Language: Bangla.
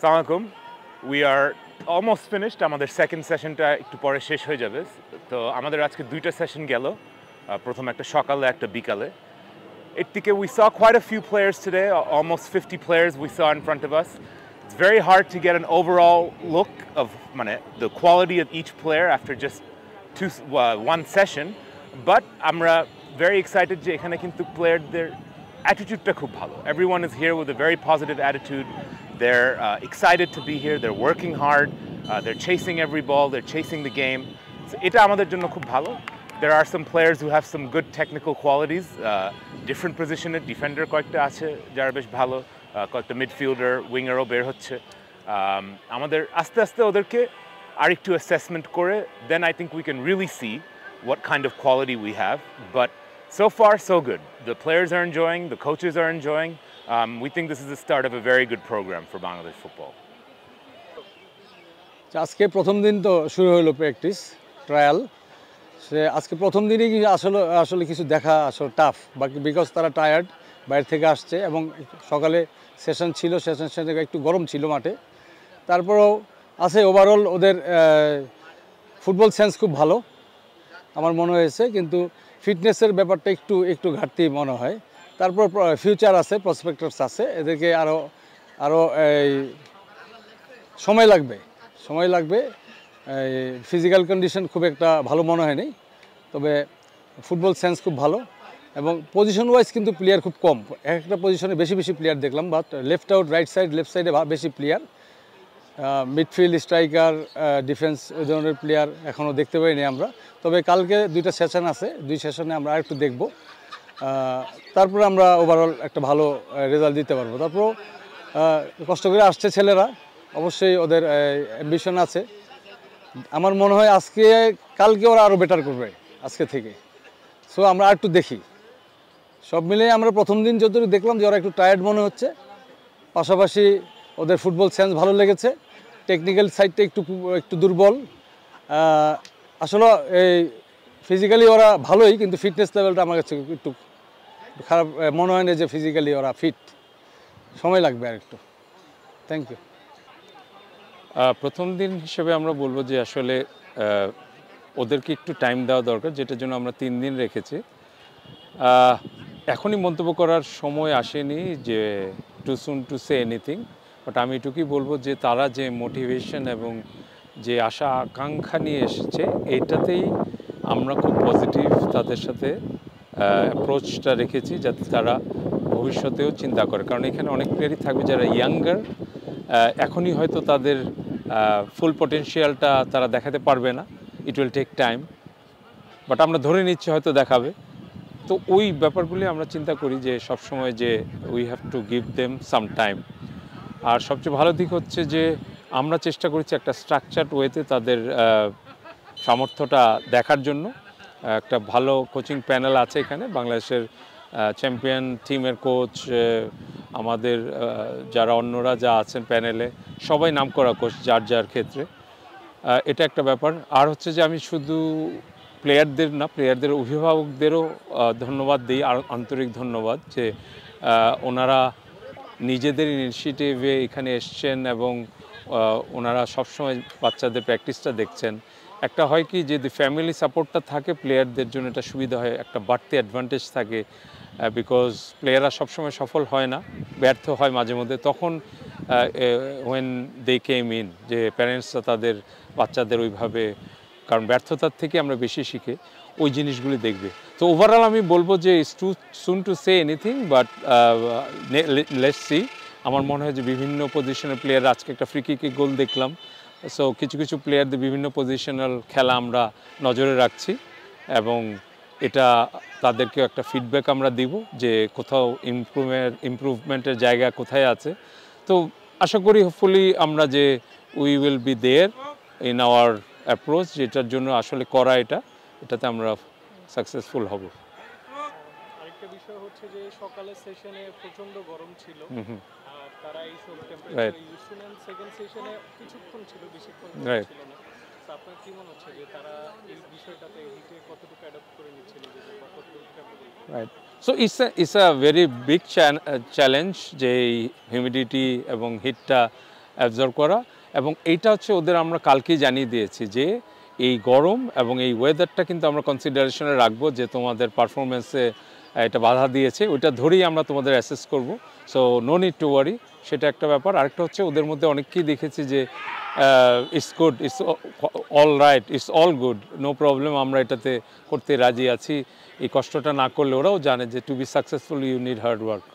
Assalamualaikum. We are almost finished. আমাদের সেকেন্ড সেশনটা একটু পরে শেষ হয়ে যাবে। তো আমাদের আজকে দুইটা সেশন গেল। প্রথম একটা সকালে একটা বিকালে। এর থেকে we saw quite a few players today, almost 50 players we saw in front of us. It's very hard to get an overall look of the quality of each player after just one session, but আমরা very excited যে এখানে কিন্তু প্লেয়ারদের attitude-টা খুব ভালো. Everyone is here with a very positive attitude. They're excited to be here. They're working hard. They're chasing every ball. They're chasing the game. So এটা আমাদের জন্য খুব ভালো. There are some players who have some good technical qualities. Different position defender কয়েকটা আছে যারা বেশ ভালো. কয়েকটা midfielder, wingerও বের হচ্ছে. আমাদের আস্তে আস্তে ওদেরকে আরেকটু assessment করে then I think we can really see what kind of quality we have. But so far, so good. The players are enjoying, the coaches are enjoying. We think this is the start of a very good program for Bangladesh football. আজকে প্রথম দিন তো শুরু হলো প্র্যাকটিস ট্রায়াল সে আজকে প্রথম দিনই আসলে কিছু দেখা আসলে টাফ বাকি বিকজ তারা টায়ার্ড বাইরে থেকে আসছে এবং সকালে সেশন ছিল সেশন একটু গরম ছিল মাঠে তারপরও আছে ওভারঅল ওদের ফুটবল সেন্স খুব ভালো আমার মনে হয়েছে কিন্তু ফিটনেসের ব্যাপারটা একটু ঘাটতি মনে হয় তারপর ফিউচার আছে প্রসপেক্টার্স আছে এদেরকে আরও সময় লাগবে ফিজিক্যাল কন্ডিশন খুব একটা ভালো মনে হয়নি তবে ফুটবল সেন্স খুব ভালো এবং পজিশন ওয়াইজ কিন্তু প্লেয়ার খুব কম একটা পজিশনে বেশি প্লেয়ার দেখলাম বাট লেফট সাইডে বেশি প্লেয়ার মিডফিল্ড স্ট্রাইকার ডিফেন্স ওই ধরনের প্লেয়ার এখনও দেখতে পাইনি আমরা তবে কালকে দুইটা সেশন আছে দুই সেশনে আমরা আরেকটু দেখব তারপরে আমরা ওভারঅল একটা ভালো রেজাল্ট দিতে পারবো তারপর কষ্ট করে আসছে ছেলেরা অবশ্যই ওদের অ্যাম্বিশন আছে আমার মনে হয় কালকে ওরা আরও বেটার করবে আজকে থেকে সো আমরা একটু দেখি সব মিলে আমরা প্রথম দিন যতটুকু দেখলাম যে ওরা একটু টায়ার্ড মনে হচ্ছে পাশাপাশি ওদের ফুটবল সেন্স ভালো লেগেছে টেকনিক্যাল সাইডটা একটু দুর্বল আসলে এই ফিজিক্যালি ওরা ভালোই কিন্তু ফিটনেস লেভেলটা আমার কাছে একটু খারাপ মনে হয় না যে ফিজিক্যালি ওরা ফিট সময় লাগবে আর একটু থ্যাংক ইউ প্রথম দিন হিসেবে আমরা বলবো যে আসলে ওদেরকে একটু টাইম দেওয়া দরকার যেটার জন্য আমরা 3 দিন রেখেছি এখনই মন্তব্য করার সময় আসেনি যে too soon to say anything but আমি এটুকুই বলবো যে তারা যে মোটিভেশন এবং যে আশা আকাঙ্ক্ষা নিয়ে এসেছে এইটাতেই আমরা খুব পজিটিভ তাদের সাথে অ্যাপ্রোচটা রেখেছি যাতে তারা ভবিষ্যতেও চিন্তা করে কারণ এখানে অনেক প্লেয়ারই থাকবে যারা ইয়াঙ্গার এখনই হয়তো তাদের ফুল পটেনশিয়ালটা তারা দেখাতে পারবে না it will take time but আমরা ধরে নিচ্ছি হয়তো দেখাবে তো ওই ব্যাপারগুলি আমরা চিন্তা করি যে সবসময় যে we have to give them some time আর সবচেয়ে ভালো দিক হচ্ছে যে আমরা চেষ্টা করেছি একটা স্ট্রাকচারড ওয়েতে তাদের সামর্থ্যটা দেখার জন্য একটা ভালো কোচিং প্যানেল আছে এখানে বাংলাদেশের চ্যাম্পিয়ন টিমের কোচ আমাদের যারা অন্যরা যা আছেন প্যানেলে সবাই নামকরা কোচ যার ক্ষেত্রে এটা একটা ব্যাপার আর হচ্ছে যে আমি শুধু প্লেয়ারদের অভিভাবকদেরও ধন্যবাদ দিই আর আন্তরিক ধন্যবাদ যে ওনারা নিজেদের ইনিশিয়েটিভে এখানে এসছেন এবং ওনারা সবসময় বাচ্চাদের প্র্যাকটিসটা দেখছেন একটা হয় কি যদি ফ্যামিলি সাপোর্টটা থাকে প্লেয়ারদের জন্য এটা সুবিধা হয় একটা বাড়তি অ্যাডভান্টেজ থাকে বিকজ প্লেয়াররা সবসময় সফল হয় না ব্যর্থ হয় মাঝে মধ্যে তখন ওয়েন দে কেম ইন যে প্যারেন্টসরা তাদের বাচ্চাদের ওইভাবে কারণ ব্যর্থতার থেকে আমরা বেশি শিখে ওই জিনিসগুলি দেখবে তো ওভারঅল আমি বলবো যে it's too soon to say anything but let's see আমার মনে হয় যে বিভিন্ন পজিশনের প্লেয়ার আজকে একটা ফ্রি কিকে গোল দেখলাম সো কিছু প্লেয়ারদের বিভিন্ন পজিশনাল খেলা আমরা নজরে রাখছি এবং এটা তাদেরকে একটা ফিডব্যাক আমরা দিব যে কোথাও ইমপ্রুভমেন্টের জায়গা কোথায় আছে তো আশা করি হোপফুলি আমরা যে we will be there in our approach যেটার জন্য আসলে করা এটাতে আমরা সাকসেসফুল হব আরেকটা বিষয় হচ্ছে যে সকালের সেশনে প্রচন্ড গরম ছিল তারা এই সব টেম্পারেচার ইউজ টু নেন সেকেন্ড সেশনে কিছুক্ষণ ছিল বেশিক্ষণ ছিল না তো আপনার কি মনে হচ্ছে যে তারা এই বিষয়টাতে হিটে কতটুকু অ্যাডপ্ট করে নিচ্ছিল যে কতটুকু right so it's a very big challenge যে হিউমিডিটি এবং হিটটা অ্যাবজর্ব করা, এবং এইটা হচ্ছে ওদের আমরা কালকেই জানিয়ে দিয়েছি যে এই গরম এবং এই ওয়েদারটা কিন্তু আমরা কনসিডারেশনে রাখবো, যে তোমাদের পারফরমেন্সে এটা বাধা দিয়েছে, ওইটা ধরেই আমরা তোমাদের অ্যাসেস করব। So no need to worry, সেটা একটা ব্যাপার। আরেকটা হচ্ছে ওদের মধ্যে অনেককেই দেখেছি যে it's good, it's all right, it's all good, no problem, আমরা এটাতে করতে রাজি আছি। এই কষ্টটা না করলে ওরাও জানে যে to be successful you need hard work.